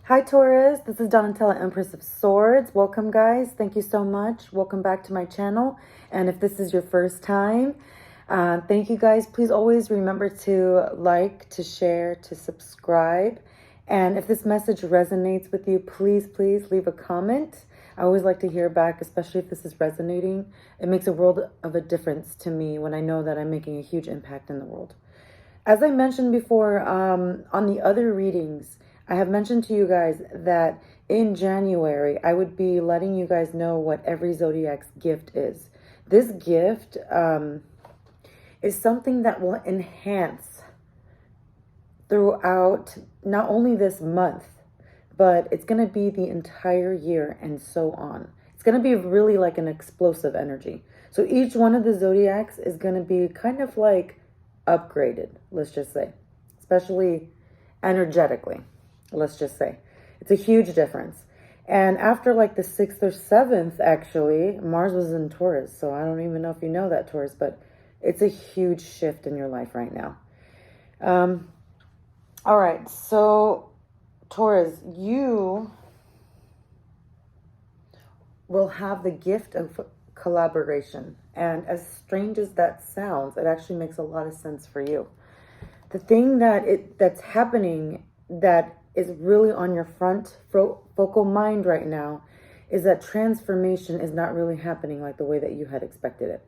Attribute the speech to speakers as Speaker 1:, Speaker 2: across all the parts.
Speaker 1: Hi Taurus, this is Donatella, Empress of Swords. Welcome guys, thank you so much. Welcome back to my channel. And if this is your first time, thank you guys. Please always remember to like, to share, to subscribe. And if this message resonates with you, please leave a comment. I always like to hear back, especially if this is resonating. It makes a world of a difference to me when I know that I'm making a huge impact in the world. As I mentioned before, on the other readings, I have mentioned to you guys that in January, I would be letting you guys know what every zodiac's gift is. This gift is something that will enhance throughout not only this month, but it's going to be the entire year and so on. It's going to be really like an explosive energy. So each one of the zodiacs is going to be kind of like upgraded, let's just say, especially energetically, let's just say. It's a huge difference. And after like the 6th or 7th, actually, Mars was in Taurus. So I don't even know if you know that, Taurus, but it's a huge shift in your life right now. All right, so Taurus, you will have the gift of collaboration. And as strange as that sounds, it actually makes a lot of sense for you. The thing that's happening that is really on your front focal mind right now is that transformation is not really happening like the way that you had expected it.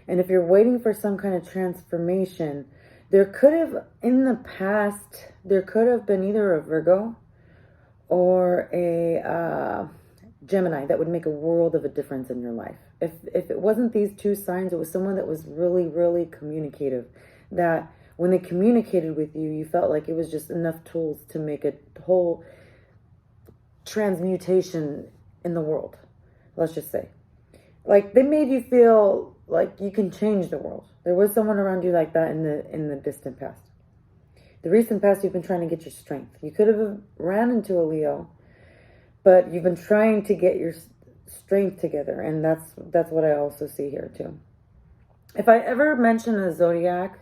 Speaker 1: And if you're waiting for some kind of transformation, there could have, in the past, there could have been either a Virgo or a Gemini that would make a world of a difference in your life. If it wasn't these two signs, it was someone that was really communicative, that when they communicated with you, you felt like it was just enough tools to make a whole transmutation in the world. Let's just say, like, they made you feel like you can change the world. There was someone around you like that in the distant past. The recent past, you've been trying to get your strength. You could have ran into a Leo, but you've been trying to get your strength together, and that's what I also see here too. If I ever mention a zodiac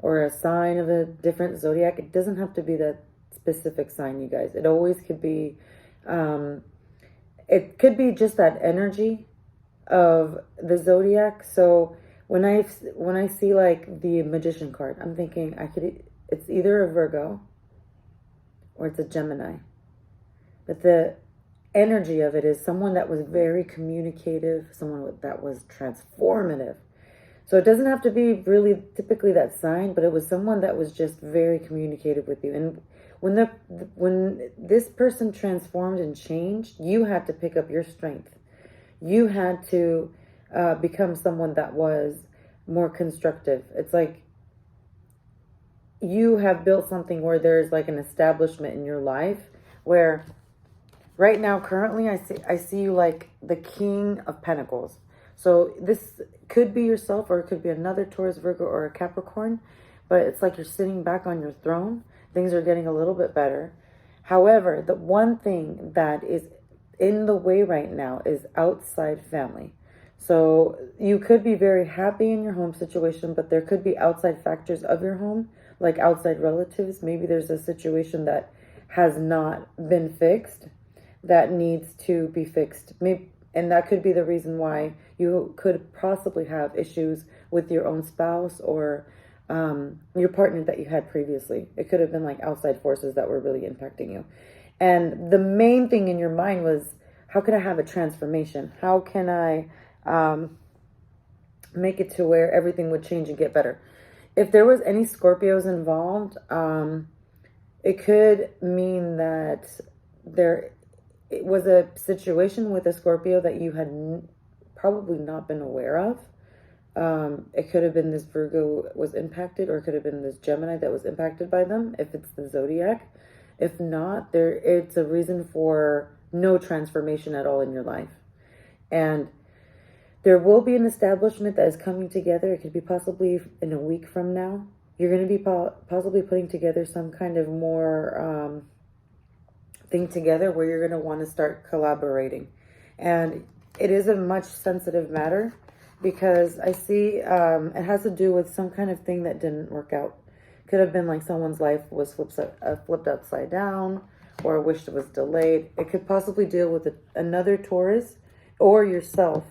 Speaker 1: or a sign of a different zodiac, it doesn't have to be that specific sign, you guys. It always could be, it could be just that energy of the zodiac. So when I see like the Magician card, I'm thinking it's either a Virgo or it's a Gemini. But the energy of it is someone that was very communicative, someone that was transformative. So it doesn't have to be really typically that sign, but it was someone that was just very communicative with you. And when this person transformed and changed, you had to pick up your strength. You had to become someone that was more constructive. It's like you have built something where there's like an establishment in your life where right now, currently, I see you like the King of Pentacles. So this could be yourself, or it could be another Taurus, Virgo, or a Capricorn. But it's like you're sitting back on your throne. Things are getting a little bit better. However, the one thing that is in the way right now is outside family. So you could be very happy in your home situation, but there could be outside factors of your home, like outside relatives. Maybe there's a situation that has not been fixed that needs to be fixed. Maybe, and that could be the reason why you could possibly have issues with your own spouse or your partner that you had previously. It could have been like outside forces that were really impacting you. And the main thing in your mind was, how can I have a transformation? How can I make it to where everything would change and get better? If there was any Scorpios involved, it could mean that it was a situation with a Scorpio that you had probably not been aware of. It could have been this Virgo was impacted, or it could have been this Gemini that was impacted by them, if it's the zodiac. If not, it's a reason for no transformation at all in your life. And there will be an establishment that is coming together. It could be possibly in a week from now. You're going to be possibly putting together some kind of more thing together where you're going to want to start collaborating. And it is a much sensitive matter because I see it has to do with some kind of thing that didn't work out. Could have been like someone's life was flipped upside down, or a wish that was delayed. It could possibly deal with another Taurus or yourself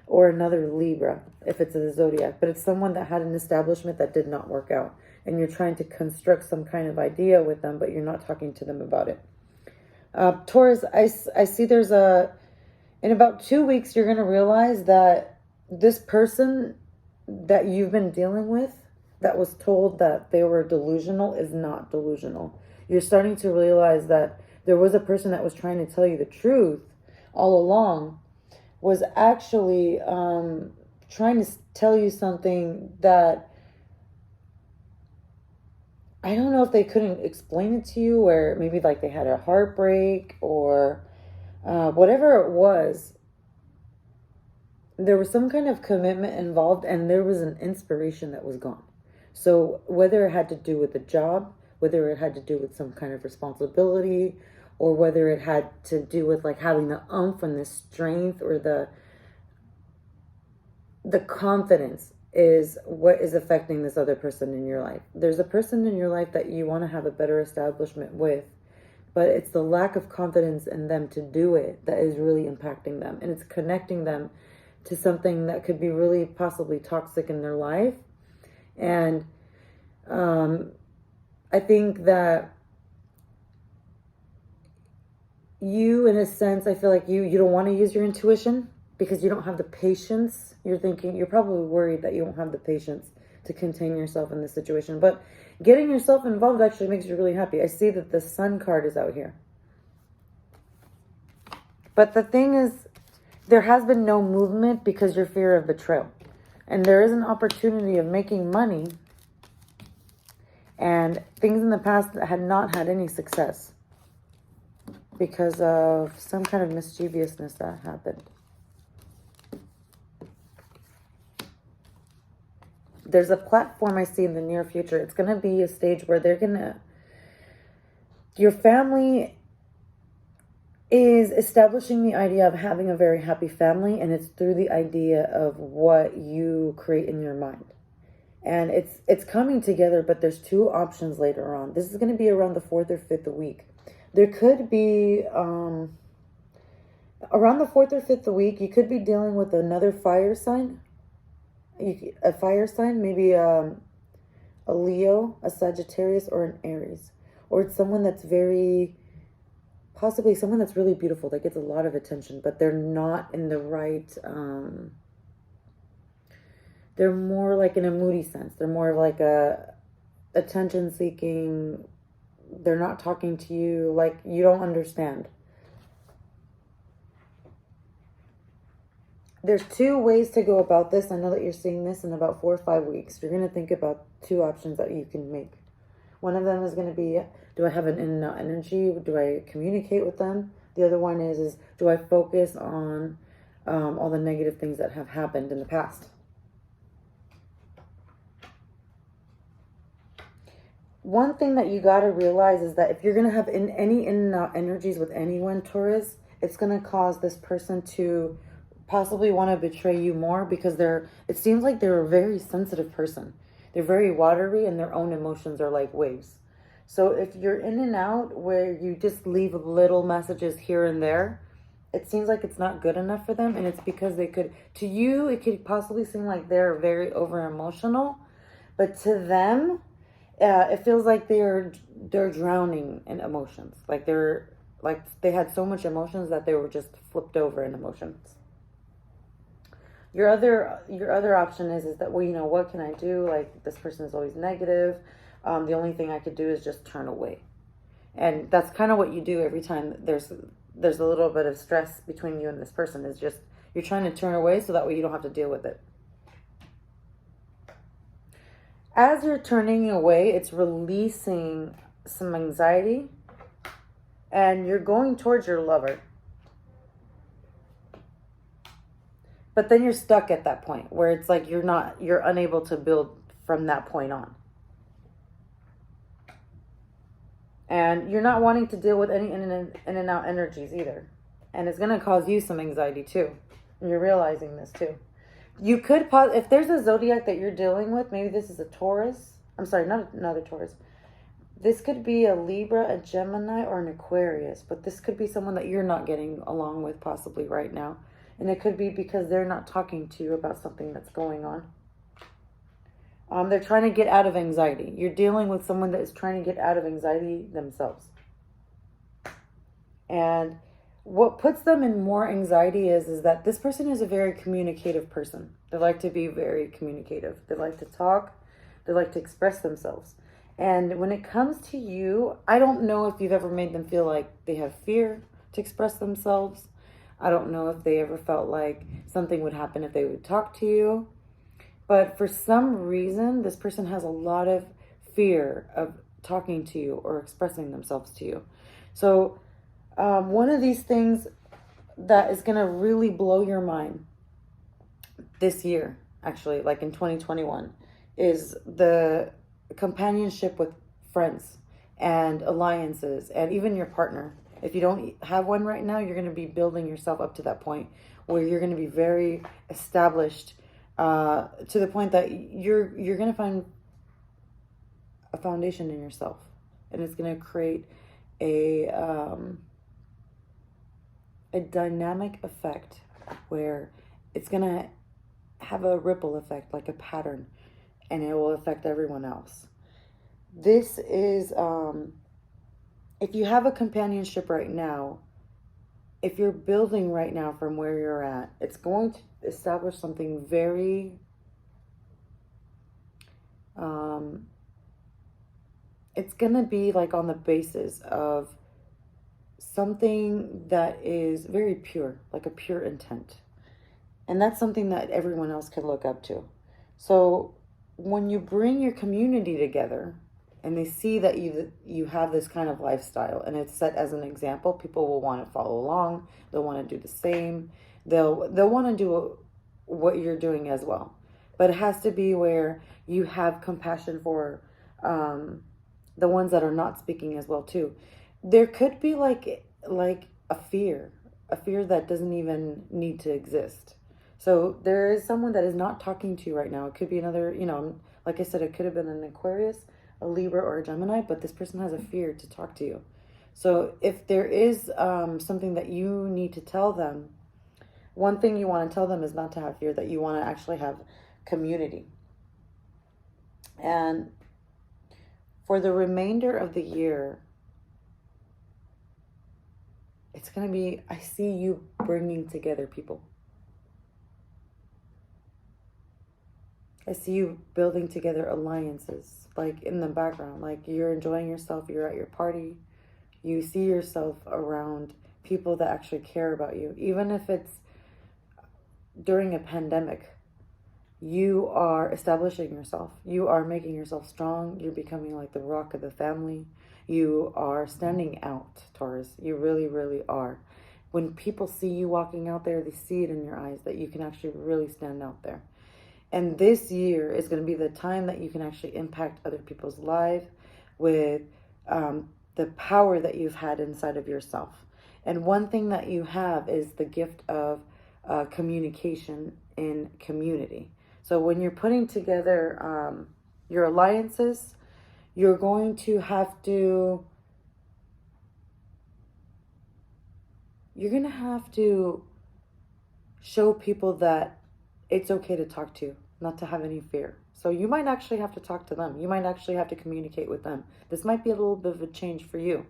Speaker 1: or another Libra if it's a zodiac. But it's someone that had an establishment that did not work out. And you're trying to construct some kind of idea with them, but you're not talking to them about it. Taurus, I see there's in about 2 weeks, you're going to realize that this person that you've been dealing with, that was told that they were delusional, is not delusional. You're starting to realize that there was a person that was trying to tell you the truth all along, was actually trying to tell you something that, I don't know if they couldn't explain it to you, or maybe like they had a heartbreak or whatever it was. There was some kind of commitment involved, and there was an inspiration that was gone. So whether it had to do with the job, whether it had to do with some kind of responsibility, or whether it had to do with like having the oomph and the strength or the confidence, is what is affecting this other person in your life. There's a person in your life that you want to have a better establishment with, but it's the lack of confidence in them to do it that is really impacting them. And it's connecting them to something that could be really possibly toxic in their life. And I think that you, in a sense, I feel like you don't want to use your intuition because you don't have the patience. You're probably worried that you don't have the patience to contain yourself in this situation. But getting yourself involved actually makes you really happy. I see that the Sun card is out here. But the thing is, there has been no movement because your fear of betrayal. And there is an opportunity of making money, and things in the past that had not had any success because of some kind of mischievousness that happened. There's a platform I see in the near future. It's going to be a stage where your family is establishing the idea of having a very happy family, and it's through the idea of what you create in your mind. And it's coming together, but there's two options later on. This is going to be around the 4th or 5th week. There could be, around the 4th or 5th week, you could be dealing with another fire sign. A fire sign, maybe a Leo, a Sagittarius, or an Aries. Or it's someone that's possibly someone that's really beautiful, that gets a lot of attention, but they're not in the right, they're more like in a moody sense. They're more of like a attention seeking. They're not talking to you, like you don't understand. There's two ways to go about this. I know that you're seeing this in about 4 or 5 weeks. You're going to think about two options that you can make. One of them is going to be, do I have an in and out energy? Do I communicate with them? The other one is do I focus on all the negative things that have happened in the past? One thing that you got to realize is that if you're going to have any in and out energies with anyone, Taurus, it's going to cause this person to possibly want to betray you more, because it seems like they're a very sensitive person. They're very watery, and their own emotions are like waves. So if you're in and out where you just leave little messages here and there, it seems like it's not good enough for them. And it's because to you, it could possibly seem like they're very over emotional, but to them, it feels like they're drowning in emotions. Like they had so much emotions that they were just flipped over in emotions. Your other option is that, well, what can I do? Like, this person is always negative. The only thing I could do is just turn away. And that's kind of what you do every time there's a little bit of stress between you and this person, is just you're trying to turn away so that way you don't have to deal with it. As you're turning away, it's releasing some anxiety, and you're going towards your lover. But then you're stuck at that point where it's like you're unable to build from that point on. And you're not wanting to deal with any in and out energies either. And it's going to cause you some anxiety too. And you're realizing this too. You could if there's a zodiac that you're dealing with, maybe this is a Taurus. I'm sorry, not another Taurus. This could be a Libra, a Gemini, or an Aquarius, but this could be someone that you're not getting along with possibly right now. And it could be because they're not talking to you about something that's going on. They're trying to get out of anxiety. You're dealing with someone that is trying to get out of anxiety themselves. And what puts them in more anxiety is that this person is a very communicative person. They like to be very communicative. They like to talk. They like to express themselves. And when it comes to you, I don't know if you've ever made them feel like they have fear to express themselves. I don't know if they ever felt like something would happen if they would talk to you. But for some reason, this person has a lot of fear of talking to you or expressing themselves to you. So one of these things that is going to really blow your mind this year, actually, like in 2021, is the companionship with friends and alliances and even your partner. If you don't have one right now, you're going to be building yourself up to that point where you're going to be very established to the point that you're going to find a foundation in yourself, and it's going to create a dynamic effect where it's going to have a ripple effect, like a pattern, and it will affect everyone else. This is, if you have a companionship right now, if you're building right now from where you're at, it's going to establish something very, it's going to be like on the basis of something that is very pure, like a pure intent. And that's something that everyone else can look up to. So when you bring your community together and they see that you have this kind of lifestyle and it's set as an example, people will want to follow along. They'll want to do the same. They'll want to do what you're doing as well. But it has to be where you have compassion for the ones that are not speaking as well too. There could be like a fear that doesn't even need to exist. So there is someone that is not talking to you right now. It could be another, like I said, it could have been an Aquarius, a Libra, or a Gemini, but this person has a fear to talk to you. So if there is something that you need to tell them, one thing you want to tell them is not to have fear, that you want to actually have community. And for the remainder of the year, it's going to be, I see you bringing together people. I see you building together alliances, like in the background, like you're enjoying yourself, you're at your party, you see yourself around people that actually care about you. Even if it's during a pandemic, you are establishing yourself. You are making yourself strong. You're becoming like the rock of the family. You are standing out, Taurus. You really, really are. When people see you walking out there, they see it in your eyes that you can actually really stand out there. And this year is going to be the time that you can actually impact other people's lives with the power that you've had inside of yourself. And one thing that you have is the gift of communication in community. So when you're putting together your alliances, you're going to have to show people that it's okay to talk to you, not to have any fear. So you might actually have to talk to them. You might actually have to communicate with them. This might be a little bit of a change for you.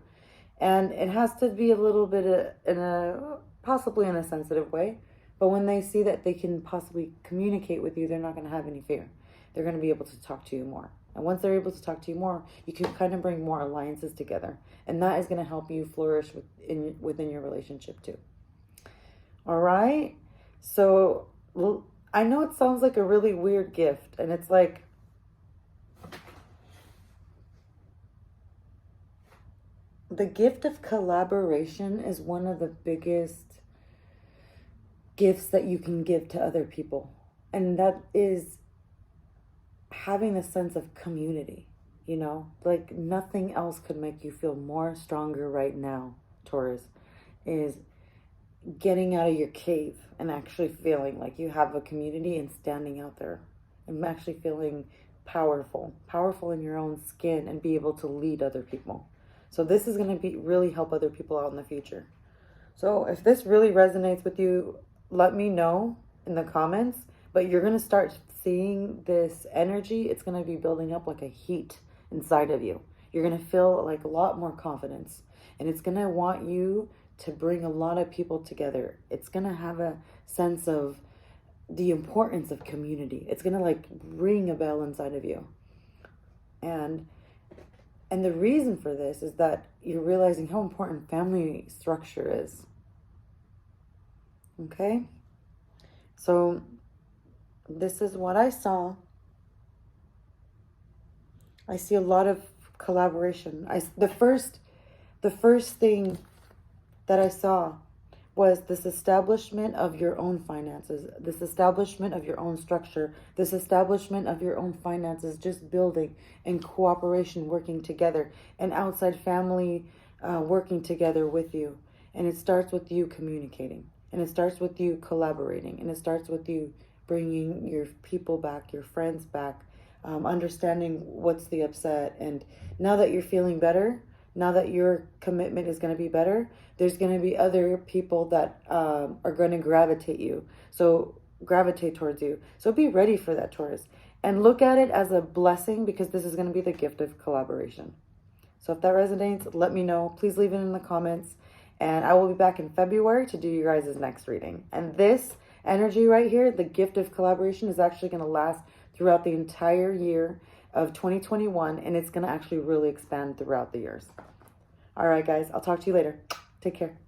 Speaker 1: And it has to be a little bit possibly in a sensitive way. But when they see that they can possibly communicate with you, they're not going to have any fear. They're going to be able to talk to you more. And once they're able to talk to you more, you can kind of bring more alliances together. And that is going to help you flourish within your relationship too. All right? So I know it sounds like a really weird gift. And it's like, the gift of collaboration is one of the biggest gifts that you can give to other people. And that is having a sense of community, like nothing else could make you feel more stronger right now, Taurus, is getting out of your cave and actually feeling like you have a community and standing out there and actually feeling powerful in your own skin and be able to lead other people. So this is going to be really help other people out in the future. So if this really resonates with you, let me know in the comments. But you're going to start seeing this energy. It's going to be building up like a heat inside of you. You're going to feel like a lot more confidence. And it's going to want you to bring a lot of people together. It's going to have a sense of the importance of community. It's going to like ring a bell inside of you. And the reason for this is that you're realizing how important family structure is. Okay? So this is what I saw. I see a lot of collaboration. The first thing that I saw was this establishment of your own finances, this establishment of your own structure, this establishment of your own finances, just building in cooperation, working together, and outside family working together with you. And it starts with you communicating, and it starts with you collaborating, and it starts with you bringing your people back, your friends back, understanding what's the upset. And now that you're feeling better, now that your commitment is going to be better, there's going to be other people that are going to gravitate towards you. So be ready for that, Taurus. And look at it as a blessing, because this is going to be the gift of collaboration. So if that resonates, let me know. Please leave it in the comments. And I will be back in February to do you guys' next reading. And this energy right here, the gift of collaboration, is actually going to last throughout the entire year of 2021. And it's going to actually really expand throughout the years. All right, guys. I'll talk to you later. Take care.